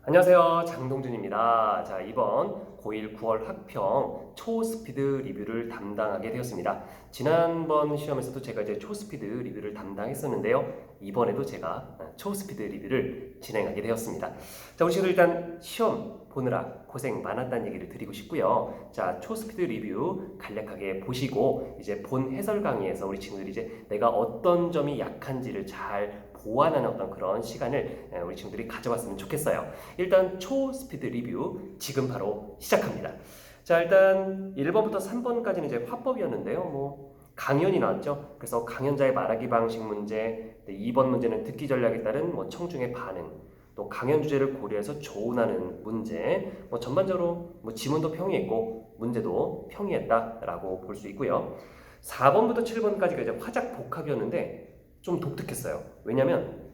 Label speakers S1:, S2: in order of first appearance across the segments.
S1: 안녕하세요. 장동준입니다. 자, 이번 고1 9월 학평 초스피드 리뷰를 담당하게 되었습니다. 지난번 시험에서도 제가 이제 초스피드 리뷰를 담당했었는데요. 이번에도 제가 초스피드 리뷰를 진행하게 되었습니다. 자, 우리 친구들 일단 시험 보느라 고생 많았다는 얘기를 드리고 싶고요. 자, 초스피드 리뷰 간략하게 보시고 이제 본 해설 강의에서 우리 친구들이 이제 내가 어떤 점이 약한지를 잘 보완하는 어떤 그런 시간을 우리 친구들이 가져봤으면 좋겠어요. 일단 초스피드 리뷰 지금 바로 시작합니다. 자, 일단 1번부터 3번까지는 이제 화법이었는데요. 강연이 나왔죠. 그래서 강연자의 말하기 방식 문제, 2번 문제는 듣기 전략에 따른 청중의 반응, 또 강연 주제를 고려해서 조언하는 문제, 전반적으로 지문도 평이했고 문제도 평이했다라고 볼 수 있고요. 4번부터 7번까지가 이제 화작 복합이었는데 좀 독특했어요. 왜냐면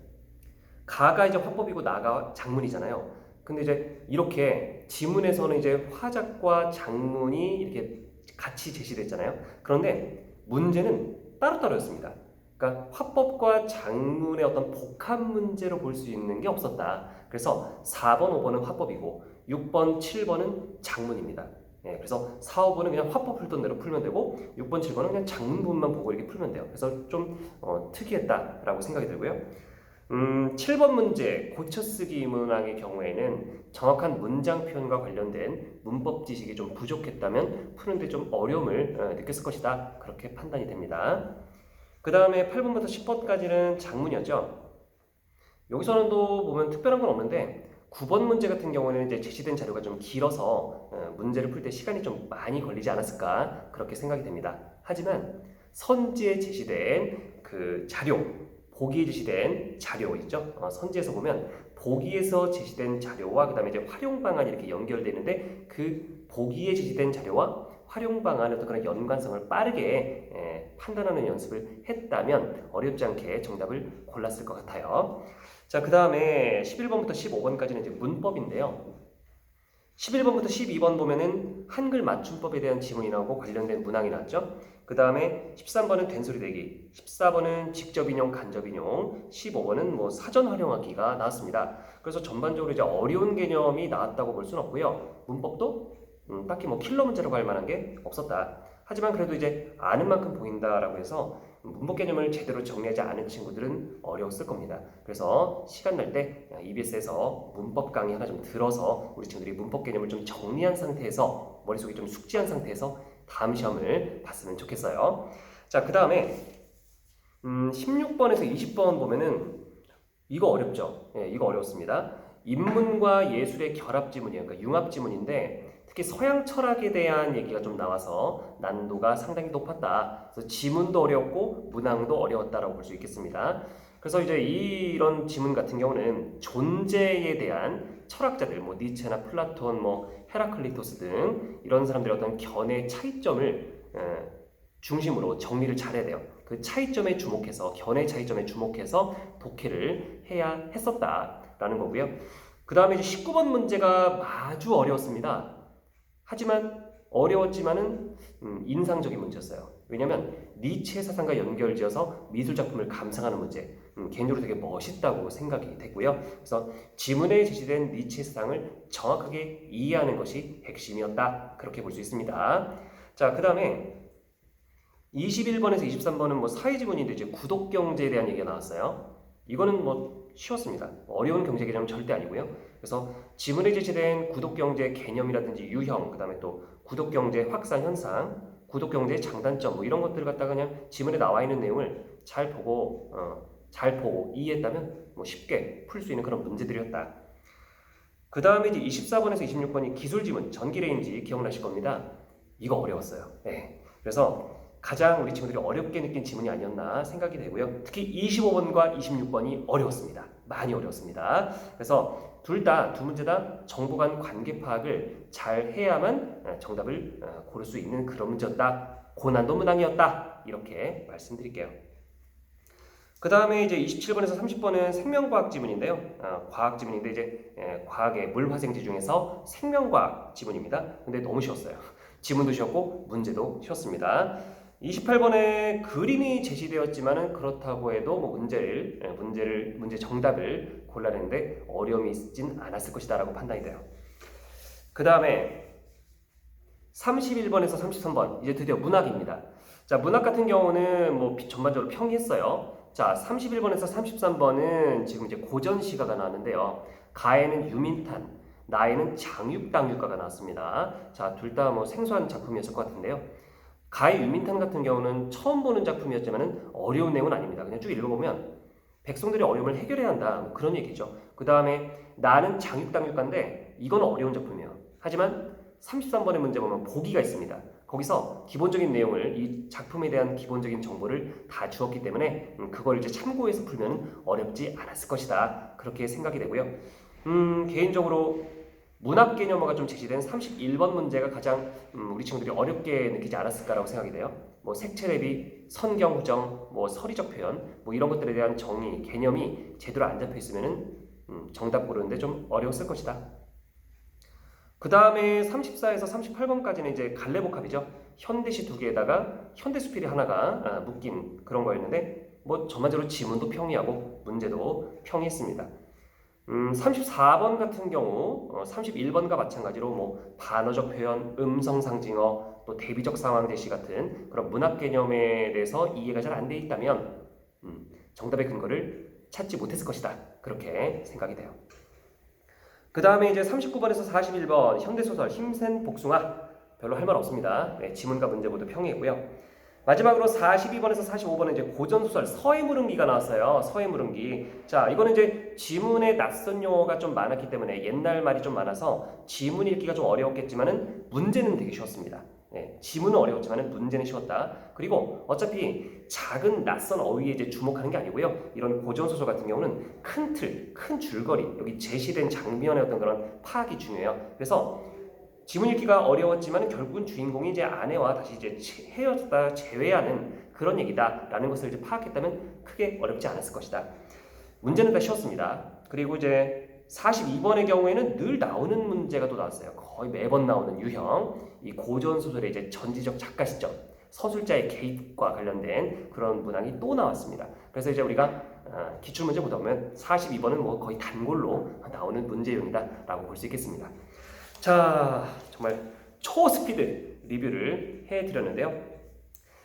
S1: 가가 이제 화법이고 나가 장문이잖아요. 근데 이제 이렇게 지문에서는 이제 화작과 장문이 이렇게 같이 제시됐잖아요. 그런데 문제는 따로따로였습니다. 그러니까 화법과 장문의 어떤 복합 문제로 볼 수 있는 게 없었다. 그래서 4번, 5번은 화법이고 6번, 7번은 장문입니다. 그래서 4, 5번은 그냥 화법 풀던 대로 풀면 되고 6번, 7번은 그냥 장문 부분만 보고 이렇게 풀면 돼요. 그래서 좀 특이했다라고 생각이 들고요. 7번 문제 고쳐쓰기 문항의 경우에는 정확한 문장 표현과 관련된 문법 지식이 좀 부족했다면 푸는데 좀 어려움을 느꼈을 것이다. 그렇게 판단이 됩니다. 그 다음에 8번부터 10번까지는 장문이었죠. 여기서는 또 보면 특별한 건 없는데 9번 문제 같은 경우에는 이제 제시된 자료가 좀 길어서 문제를 풀 때 시간이 좀 많이 걸리지 않았을까 그렇게 생각이 됩니다. 하지만 선지에 제시된 그 자료, 보기에 제시된 자료 있죠? 선지에서 보면 보기에서 제시된 자료와 그 다음에 이제 활용 방안이 이렇게 연결되는데 그 보기에 제시된 자료와 활용 방안의 어떤 그런 연관성을 빠르게 판단하는 연습을 했다면 어렵지 않게 정답을 골랐을 것 같아요. 자, 그 다음에 11번부터 15번까지는 이제 문법인데요. 11번부터 12번 보면은 한글 맞춤법에 대한 지문이 나오고 관련된 문항이 나왔죠. 그 다음에 13번은 된소리 대기, 14번은 직접 인용, 간접 인용, 15번은 사전 활용하기가 나왔습니다. 그래서 전반적으로 이제 어려운 개념이 나왔다고 볼 수는 없고요. 문법도 딱히 킬러 문제라고 할 만한 게 없었다. 하지만 그래도 이제 아는 만큼 보인다라고 해서 문법 개념을 제대로 정리하지 않은 친구들은 어려웠을 겁니다. 그래서 시간 날 때 EBS에서 문법 강의 하나 좀 들어서 우리 친구들이 문법 개념을 좀 정리한 상태에서 머릿속에 좀 숙지한 상태에서 다음 시험을 봤으면 좋겠어요. 자, 그 다음에 16번에서 20번 보면은 이거 어렵죠? 이거 어려웠습니다. 인문과 예술의 결합 지문이에요. 그러니까 융합 지문인데 특히 서양 철학에 대한 얘기가 좀 나와서 난도가 상당히 높았다. 그래서 지문도 어려웠고 문항도 어려웠다라고 볼 수 있겠습니다. 그래서 이제 이런 지문 같은 경우는 존재에 대한 철학자들, 니체나 플라톤, 헤라클리토스 등 이런 사람들의 어떤 견해 차이점을 중심으로 정리를 잘해야 돼요. 그 차이점에 주목해서 견해 차이점에 주목해서 독해를 해야 했었다라는 거고요. 그 다음에 이제 19번 문제가 아주 어려웠습니다. 하지만 어려웠지만은 인상적인 문제였어요. 왜냐하면 니체 사상과 연결지어서 미술 작품을 감상하는 문제, 개인적으로 되게 멋있다고 생각이 됐고요. 그래서 지문에 제시된 니체 사상을 정확하게 이해하는 것이 핵심이었다. 그렇게 볼 수 있습니다. 자, 그 다음에 21번에서 23번은 사회지문인데 이제 구독경제에 대한 얘기가 나왔어요. 이거는 쉬웠습니다. 어려운 경제 개념은 절대 아니고요. 그래서 지문에 제시된 구독경제 개념이라든지 유형, 그 다음에 또 구독경제 확산 현상, 구독경제의 장단점 이런 것들 갖다가 그냥 지문에 나와 있는 내용을 잘 보고 이해했다면 쉽게 풀 수 있는 그런 문제들이었다. 그 다음에 이제 24번에서 26번이 기술지문, 전기레인지 기억나실 겁니다. 이거 어려웠어요. 그래서 가장 우리 친구들이 어렵게 느낀 지문이 아니었나 생각이 되고요. 특히 25번과 26번이 어려웠습니다. 많이 어려웠습니다. 그래서 두 문제 다 정보 간 관계 파악을 잘 해야만 정답을 고를 수 있는 그런 문제였다. 고난도 문항이었다. 이렇게 말씀드릴게요. 그 다음에 이제 27번에서 30번은 생명과학 지문인데요. 과학 지문인데 이제 과학의 물화생지 중에서 생명과학 지문입니다. 근데 너무 쉬웠어요. 지문도 쉬웠고 문제도 쉬웠습니다. 28번에 그림이 제시되었지만은 그렇다고 해도 뭐 문제 정답을 골라내는데 어려움이 있진 않았을 것이다라고 판단이 돼요. 그 다음에 31번에서 33번 이제 드디어 문학입니다. 자, 문학 같은 경우는 뭐 전반적으로 평이했어요. 자, 31번에서 33번은 지금 이제 고전시가가 나왔는데요. 가에는 유민탄, 나에는 장육당육가가 나왔습니다. 자, 둘 다 뭐 생소한 작품이었을 것 같은데요. 가의 유민탄 같은 경우는 처음 보는 작품이었지만 어려운 내용은 아닙니다. 그냥 쭉 읽어보면 백성들의 어려움을 해결해야 한다, 뭐 그런 얘기죠. 그 다음에 나는 장육당육가인데 이건 어려운 작품이에요. 하지만 33번의 문제 보면 보기가 있습니다. 거기서 기본적인 내용을, 이 작품에 대한 기본적인 정보를 다 주었기 때문에 그걸 이제 참고해서 풀면 어렵지 않았을 것이다, 그렇게 생각이 되고요. 개인적으로 문학 개념어가 좀 제시된 31번 문제가 가장 우리 친구들이 어렵게 느끼지 않았을까라고 생각이 돼요. 뭐 색채 대비, 선경 후정, 뭐 서리적 표현, 뭐 이런 것들에 대한 정의, 개념이 제대로 안 잡혀 있으면은 정답 고르는데 좀 어려웠을 것이다. 그 다음에 34에서 38번까지는 이제 갈래복합이죠. 현대시 두 개에다가 현대수필이 하나가 묶인 그런 거였는데 뭐 전반적으로 지문도 평이하고 문제도 평이했습니다. 34번 같은 경우 31번과 마찬가지로 뭐 반어적 표현, 음성 상징어, 또 대비적 상황 제시 같은 그런 문학 개념에 대해서 이해가 잘 안 돼 있다면 정답의 근거를 찾지 못했을 것이다, 그렇게 생각이 돼요. 그 다음에 이제 39번에서 41번 현대소설 힘센 복숭아, 별로 할 말 없습니다. 네, 지문과 문제 모두 평이했고요. 마지막으로 42번에서 45번은 이제 고전소설 서해 무릉기가 나왔어요. 서해 무릉기. 자, 이거는 이제 지문에 낯선 용어가 좀 많았기 때문에 옛날 말이 좀 많아서 지문 읽기가 좀 어려웠겠지만은 문제는 되게 쉬웠습니다. 네, 지문은 어려웠지만은 문제는 쉬웠다. 그리고 어차피 작은 낯선 어휘에 이제 주목하는 게 아니고요. 이런 고전소설 같은 경우는 큰 틀, 큰 줄거리, 여기 제시된 장면의 어떤 그런 파악이 중요해요. 그래서 지문 읽기가 어려웠지만 결국은 주인공이 이제 아내와 다시 이제 헤어졌다 재회하는 그런 얘기다라는 것을 이제 파악했다면 크게 어렵지 않았을 것이다. 문제는 다 쉬웠습니다. 그리고 이제 42번의 경우에는 늘 나오는 문제가 또 나왔어요. 거의 매번 나오는 유형. 이 고전 소설의 이제 전지적 작가 시점, 서술자의 개입과 관련된 그런 문항이 또 나왔습니다. 그래서 이제 우리가 기출 문제 보다 보면 42번은 뭐 거의 단골로 나오는 문제용이다라고 볼 수 있겠습니다. 자, 정말 초스피드 리뷰를 해드렸는데요.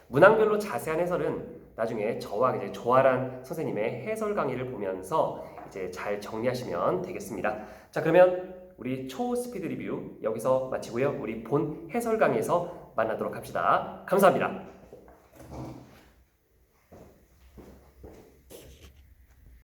S1: 문항별로 자세한 해설은 나중에 저와 이제 조아란 선생님의 해설 강의를 보면서 이제 잘 정리하시면 되겠습니다. 자, 그러면 우리 초스피드 리뷰 여기서 마치고요. 우리 본 해설 강의에서 만나도록 합시다. 감사합니다.